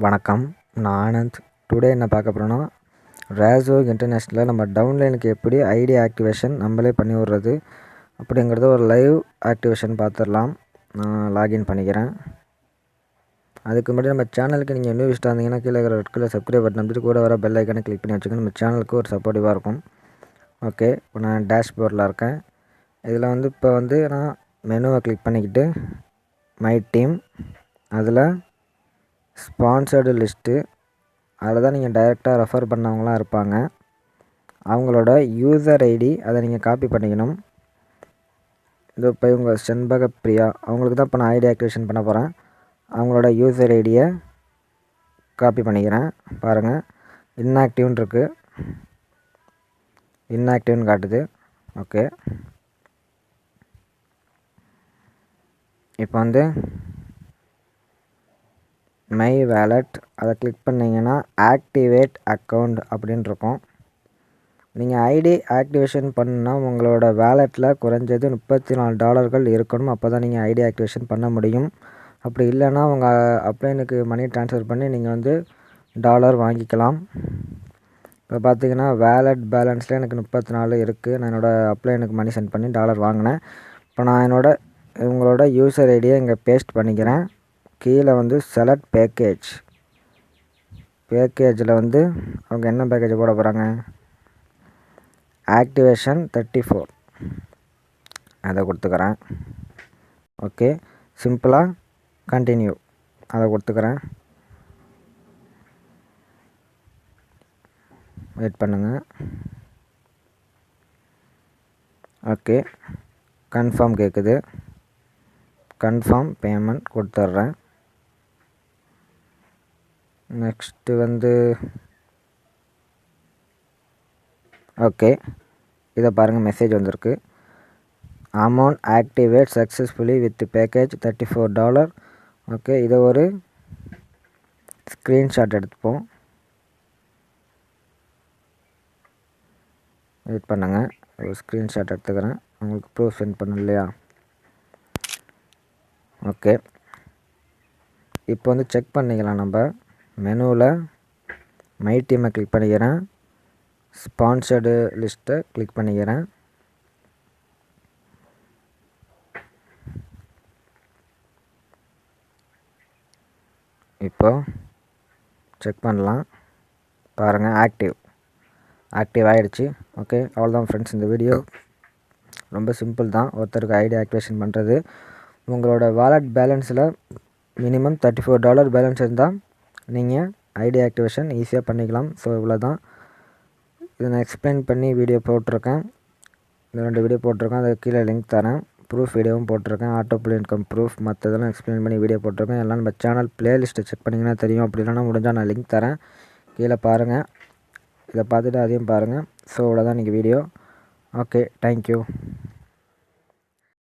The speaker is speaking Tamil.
வணக்கம், நான் ஆனந்த். டுடே என்ன பார்க்க போகிறோன்னா, ரேசோ இன்டர்நேஷ்னலில் நம்ம டவுன்லைனுக்கு எப்படி ஐடி ஆக்டிவேஷன் நம்மளே பண்ணி விட்றது அப்படிங்கிறத ஒரு லைவ் ஆக்டிவேஷன் பார்த்துடலாம். நான் லாகின் பண்ணிக்கிறேன். அதுக்கு முன்னாடி நம்ம சேனலுக்கு நீங்கள் நியூ விசிட்டாக இருந்தீங்கன்னா கீழே இருக்கிற ரெட் கலர் சப்ஸ்கிரைப் பட்டன் அமைச்சிட்டு கூட வர பெல் ஐக்கானை கிளிக் பண்ணி வச்சுக்கோங்க. நம்ம சேனலுக்கு ஒரு சப்போர்ட்டிவாக இருக்கும். ஓகே, இப்போ நான் டேஷ்போர்டில் இருக்கேன். இதில் இப்போ நான் மெனுவை கிளிக் பண்ணிக்கிட்டு மை டீம், அதில் ஸ்பான்சர்டு லிஸ்ட்டு, அதில் தான் நீங்கள் டைரெக்டாக ரெஃபர் பண்ணவங்களாம் இருப்பாங்க. அவங்களோட யூசர் ஐடி அதை நீங்கள் காப்பி பண்ணிக்கணும். இது இப்போ இவங்க செண்பக பிரியா, அவங்களுக்கு தான் இப்போ நான் ஐடி ஆக்டிவேஷன் பண்ண போகிறேன். அவங்களோட யூசர் ஐடியை காப்பி பண்ணிக்கிறேன். பாருங்கள், இன்ஆக்டிவ்னு இருக்குது, இன்ஆக்டிவ்னு காட்டுது. ஓகே, இப்போ மை வேலட் அதை கிளிக் பண்ணிங்கன்னா ஆக்டிவேட் அக்கௌண்ட் அப்படின்னு இருக்கும். நீங்கள் ஐடி ஆக்டிவேஷன் பண்ணால் உங்களோட வேலெட்டில் குறைஞ்சது $34 இருக்கணும். அப்போ தான் நீங்கள் ஐடி ஆக்டிவேஷன் பண்ண முடியும். அப்படி இல்லைன்னா உங்கள் அப்ளைனுக்கு மணி ட்ரான்ஸ்ஃபர் பண்ணி நீங்கள் டாலர் வாங்கிக்கலாம். இப்போ பார்த்தீங்கன்னா வேலட் பேலன்ஸில் எனக்கு 34 இருக்குது. நான் என்னோடய அப்ளைனுக்கு மணி சென்ட் பண்ணி டாலர் வாங்கினேன். இப்போ நான் உங்களோட யூசர் ஐடியை இங்கே பேஸ்ட் பண்ணிக்கிறேன். கீழே செலக்ட் பேக்கேஜில் அவங்க என்ன பேக்கேஜ் போட போகிறாங்க, ஆக்டிவேஷன் 34 அதை கொடுத்துக்கிறேன். ஓகே, சிம்பிளாக கண்டினியூ அதை கொடுத்துக்கிறேன். வெயிட் பண்ணுங்கள். ஓகே, கன்ஃபார்ம் கேட்குது. கன்ஃபார்ம் பேமெண்ட் கொடுத்துட்றேன். நெக்ஸ்ட்டு ஓகே, இதை பாருங்கள், மெசேஜ் வந்திருக்கு. Amount activate successfully with package $34. Okay, இதை ஒரு ஸ்க்ரீன்ஷாட் எடுத்துப்போம். வெயிட் பண்ணுங்கள், ஒரு ஸ்க்ரீன்ஷாட் எடுத்துக்கிறேன். உங்களுக்கு ப்ரூஃப் சென்ட் பண்ணணும் இல்லையா? ஓகே, இப்போ செக் பண்ணிக்கலாம். நம்ம மெனுவில் மை டீமை கிளிக் பண்ணிக்கிறேன். ஸ்பான்சர்டு லிஸ்ட்டை கிளிக் பண்ணிக்கிறேன். இப்போ செக் பண்ணலாம். பாருங்கள், ஆக்டிவ் ஆகிடுச்சு. ஓகே, அவ்வளோதான் ஃப்ரெண்ட்ஸ். இந்த வீடியோ ரொம்ப சிம்பிள் தான். ஒருத்தருக்கு ஐடி ஆக்டிவேஷன் பண்ணுறது. உங்களோட வாலெட் பேலன்ஸில் மினிமம் $34 பேலன்ஸ் இருந்தால் நீங்கள் ஐடி ஆக்டிவேஷன் ஈஸியாக பண்ணிக்கலாம். ஸோ இவ்வளோ தான். இதை நான் எக்ஸ்பிளைன் பண்ணி வீடியோ போட்டிருக்கேன். இந்த 2 வீடியோ போட்டிருக்கேன். அதை கீழே லிங்க் தரேன். ப்ரூஃப் வீடியோவும் போட்டிருக்கேன். ஆட்டோபில் இன்கம் ப்ரூஃப் மற்றதெல்லாம் எக்ஸ்பிளைன் பண்ணி வீடியோ போட்டிருக்கேன். எல்லாம் நம்ம சேனல் ப்ளேலிஸ்ட்டை செக் பண்ணிங்கன்னா தெரியும். அப்படி இல்லைனா முடிஞ்சால் நான் லிங்க் தரேன், கீழே பாருங்கள். இதை பார்த்துட்டு அதையும் பாருங்கள். ஸோ இவ்வளோ தான் இன்றைக்கி வீடியோ. Okay, thank you.